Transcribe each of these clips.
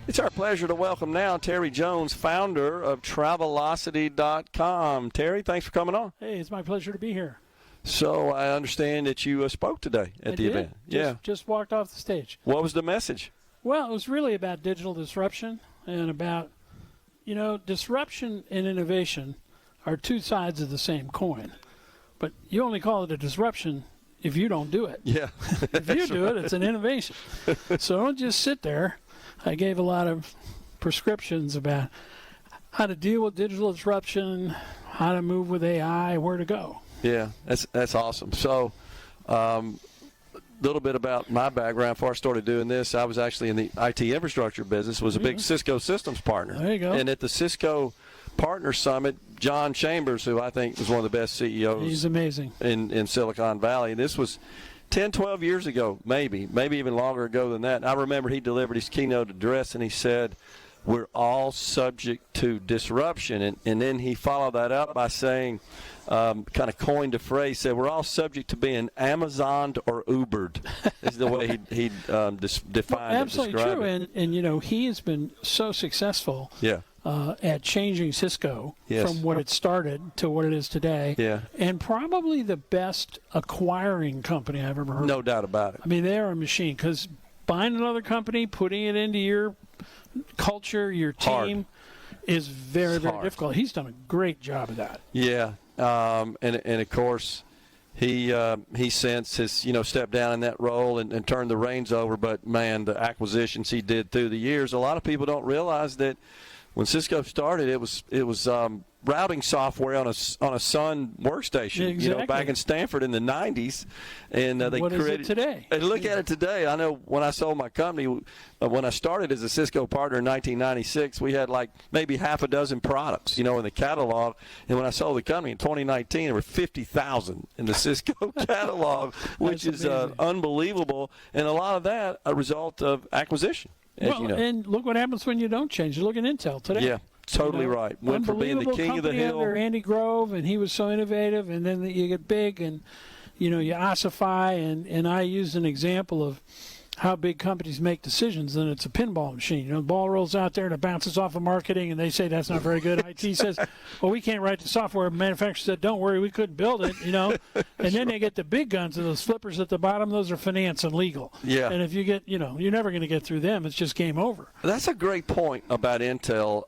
It's our pleasure to welcome now Terry Jones, founder of Travelocity.com. Terry, thanks for coming on. Hey, it's my pleasure to be here. So I understand that you spoke today at the event. Just walked off the stage. What was the message? Well, it was really about digital disruption and about, disruption and innovation are two sides of the same coin. But you only call it a disruption if you don't do it. Yeah. If you do it, it's an innovation. So don't just sit there. I gave a lot of prescriptions about how to deal with digital disruption, how to move with AI, where to go. Yeah, that's awesome. So a little bit about my background. Before I started doing this, I was actually in the IT infrastructure business, was a big Cisco systems partner. There you go. And at the Cisco Partner Summit, John Chambers, who I think was one of the best CEOs He's amazing. in Silicon Valley, this was 10, 12 years ago, maybe even longer ago than that. And I remember he delivered his keynote address, and he said, we're all subject to disruption. And then he followed that up by saying, kind of coined a phrase, said, we're all subject to being Amazoned or Ubered, is the way he defined it. Absolutely true. And he has been so successful. Yeah. At changing Cisco from what it started to what it is today. Yeah. And probably the best acquiring company I've ever heard of. No doubt about it. I mean, they are a machine because buying another company, putting it into your culture, your team, is very, very difficult. He's done a great job of that. Yeah. And of course, he since has, stepped down in that role and turned the reins over. But, man, the acquisitions he did through the years, a lot of people don't realize that when Cisco started, it was routing software on a Sun workstation. Exactly. Back in Stanford in the '90s, and they what created. Is it today? And look at it today. I know when I sold my company, when I started as a Cisco partner in 1996, we had like maybe half a dozen products, in the catalog. And when I sold the company in 2019, there were 50,000 in the Cisco catalog, which is unbelievable. And a lot of that a result of acquisition. And look what happens when you don't change. Look at Intel today. Yeah, totally right. Went from being the king of the hill. Under Andy Grove, and he was so innovative, and then you get big, and you ossify. And I used an example of how big companies make decisions, and it's a pinball machine. The ball rolls out there and it bounces off of marketing, and they say that's not very good. IT says, well, we can't write the software. Manufacturer said, don't worry, we couldn't build it, And then they get the big guns, and those flippers at the bottom, those are finance and legal. Yeah. And if you get, you're never going to get through them. It's just game over. That's a great point about Intel.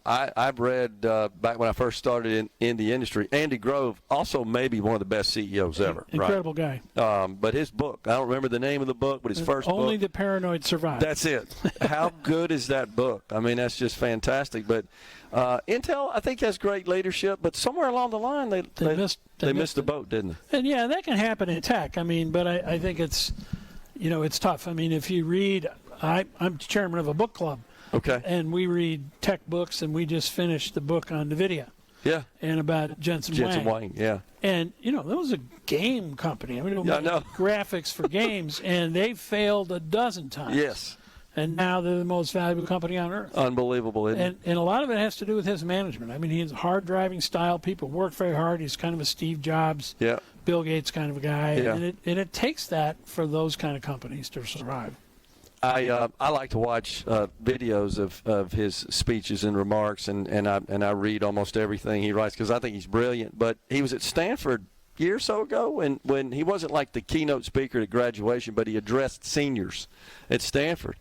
I've read back when I first started in the industry, Andy Grove, also maybe one of the best CEOs ever. Incredible guy. But his book, I don't remember the name of the book, but his first Only book. the Paranoid Survive. That's it. How good is that book? I mean, that's just fantastic. But Intel, I think, has great leadership, but somewhere along the line they missed the boat, didn't they? And that can happen in tech. I mean, but I think it's, it's tough. I mean, if you read, I'm chairman of a book club. Okay. And we read tech books, and we just finished the book on NVIDIA. Yeah. And about Jensen Wang, yeah. And, that was a game company. I mean, I know. Graphics for games, and they failed a dozen times. Yes. And now they're the most valuable company on earth. Unbelievable, isn't it? And a lot of it has to do with his management. I mean, he has a hard-driving style. People work very hard. He's kind of a Steve Jobs, Bill Gates kind of a guy. Yeah. And it takes that for those kind of companies to survive. I like to watch videos of his speeches and remarks, and I read almost everything he writes because I think he's brilliant. But he was at Stanford a year or so ago, and when he wasn't like the keynote speaker at graduation, but he addressed seniors at Stanford.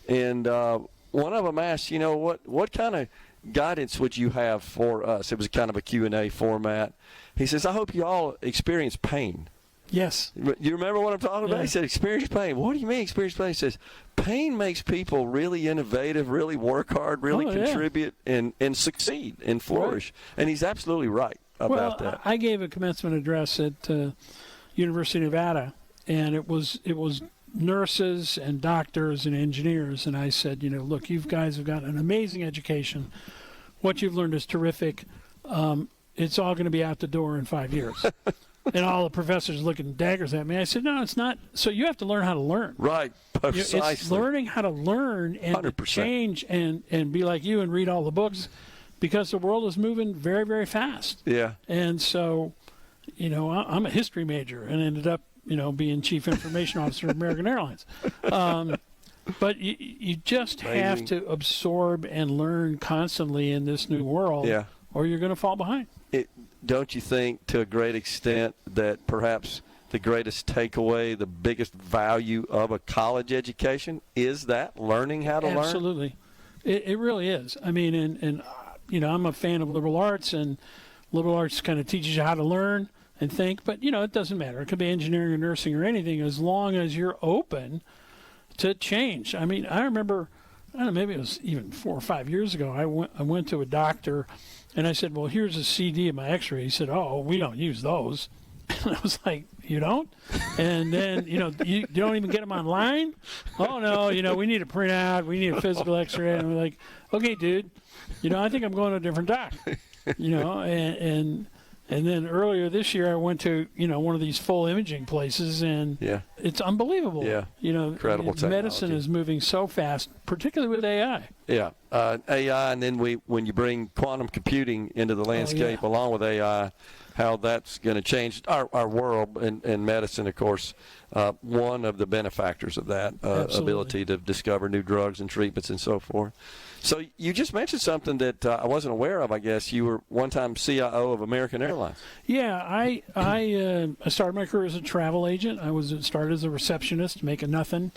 And one of them asked, what kind of guidance would you have for us? It was kind of a Q&A format. He says, I hope you all experience pain. Yes. You remember what I'm talking about? Yeah. He said, experience pain. What do you mean experience pain? He says, pain makes people really innovative, really work hard, really contribute, and succeed and flourish. Right. And he's absolutely right about that. I gave a commencement address at University of Nevada, and it was nurses and doctors and engineers, and I said, look, you guys have got an amazing education. What you've learned is terrific. It's all going to be out the door in 5 years. And all the professors looking daggers at me. I said, no, it's not. So you have to learn how to learn. Right, precisely. It's learning how to learn and to change and be like you and read all the books because the world is moving very, very fast. Yeah. And so, I'm a history major and ended up, being chief information officer of American Airlines. But you just have to absorb and learn constantly in this new world, or you're going to fall behind. Don't you think, to a great extent, that perhaps the greatest takeaway, the biggest value of a college education is that learning how to learn? Absolutely. It really is. I mean, and I'm a fan of liberal arts, and liberal arts kind of teaches you how to learn and think, but, it doesn't matter. It could be engineering or nursing or anything, as long as you're open to change. I mean, I remember, maybe it was even 4 or 5 years ago, I went to a doctor, and I said, well, here's a CD of my x-ray. He said, oh, we don't use those. And I was like, you don't? And then, you don't even get them online? Oh, no, we need a printout. We need a physical x-ray. And we're like, okay, dude, I think I'm going to a different doc. And then earlier this year I went to, one of these full imaging places, and it's unbelievable. Yeah. Incredible technology. Medicine is moving so fast, particularly with AI. Yeah. AI, and then when you bring quantum computing into the landscape along with AI, how that's going to change our world and medicine, of course, one of the benefactors of that ability to discover new drugs and treatments and so forth. So you just mentioned something that I wasn't aware of, I guess. You were one-time CIO of American Airlines. Yeah, I started my career as a travel agent. Started as a receptionist, making nothing,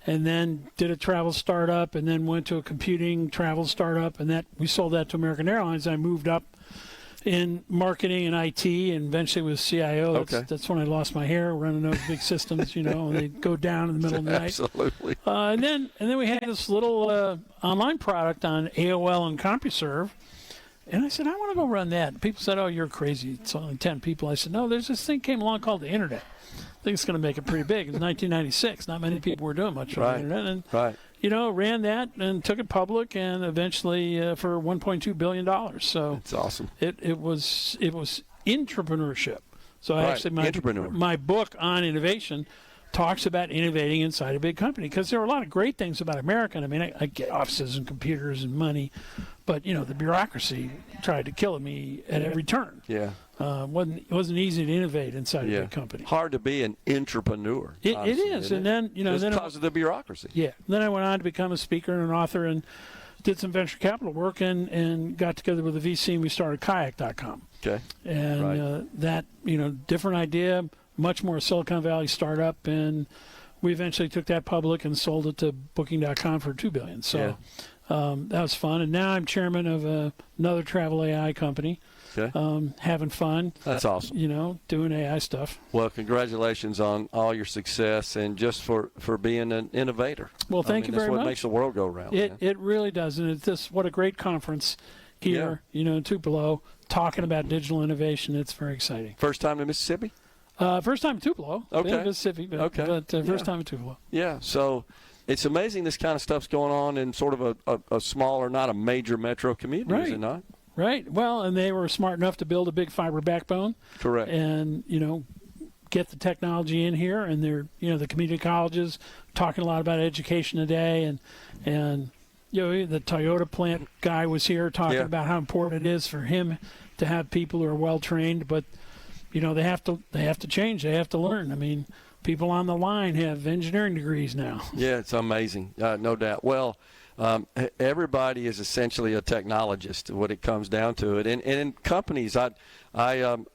and then did a travel startup, and then went to a computing travel startup, and we sold that to American Airlines. I moved up in marketing and IT, and eventually was CIO. That's when I lost my hair running those big systems, and they go down in the middle of the night. Absolutely. And then we had this little online product on AOL and CompuServe, and I said, I want to go run that. People said, oh, you're crazy. It's only 10 people. I said, no, there's this thing came along called the Internet. I think it's going to make it pretty big. It's 1996. Not many people were doing much on the Internet. And, ran that and took it public, and eventually for $1.2 billion. So it's awesome. It was entrepreneurship. So actually my book on innovation talks about innovating inside a big company, because there are a lot of great things about America. I mean, I get offices and computers and money, but the bureaucracy tried to kill me at every turn. Yeah. It wasn't easy to innovate inside a big company. Hard to be an entrepreneur. It is, and then just because of the bureaucration. Yeah. Then I went on to become a speaker and an author, and did some venture capital work, and got together with a VC, and we started Kayak.com. Okay. And that different idea, much more Silicon Valley startup, and we eventually took that public and sold it to Booking.com for $2 billion. So that was fun, and now I'm chairman of another travel AI company. Okay. Having fun. That's awesome. Doing AI stuff. Well, congratulations on all your success, and just for being an innovator. Well, thank you very much. That's what makes the world go round. It really does, and what a great conference here, in Tupelo, talking about digital innovation. It's very exciting. First time to Mississippi? First time in Tupelo. Okay. Been in Mississippi, but first time in Tupelo. Yeah, so it's amazing this kind of stuff's going on in sort of a smaller, not a major metro community, is it not? Right. Well, and they were smart enough to build a big fiber backbone. Correct. And, get the technology in here. And they're, the community colleges talking a lot about education today. And the Toyota plant guy was here talking about how important it is for him to have people who are well trained. But, they have to change. They have to learn. I mean, people on the line have engineering degrees now. Yeah, it's amazing. No doubt. Well, everybody is essentially a technologist when it comes down to it. And in companies, I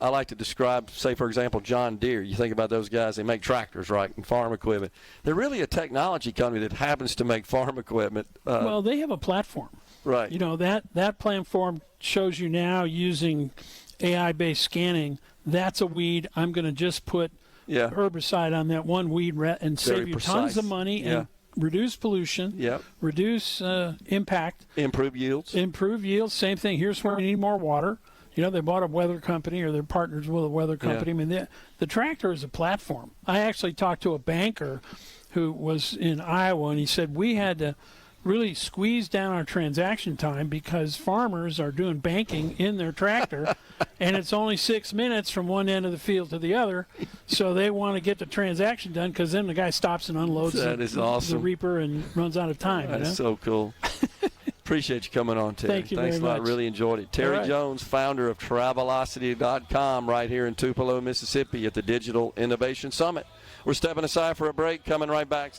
like to describe, say, for example, John Deere. You think about those guys, they make tractors, right, and farm equipment. They're really a technology company that happens to make farm equipment. Well, they have a platform. Right. That platform shows you now using AI-based scanning, that's a weed. I'm going to just put herbicide on that one weed and save you tons of money and reduce pollution, reduce impact. Improve yields. Same thing. Here's where we need more water. They bought a weather company, or they're partners with a weather company. I mean, the tractor is a platform. I actually talked to a banker who was in Iowa, and he said we had to really squeeze down our transaction time because farmers are doing banking in their tractor, and it's only 6 minutes from one end of the field to the other. So they want to get the transaction done, because then the guy stops and unloads the reaper and runs out of time. That's so cool. Appreciate you coming on, Terry. Thank you Thanks very a lot. much. Really enjoyed it. Terry Jones, founder of Travelocity.com, right here in Tupelo, Mississippi at the Digital Innovation Summit. We're stepping aside for a break, coming right back.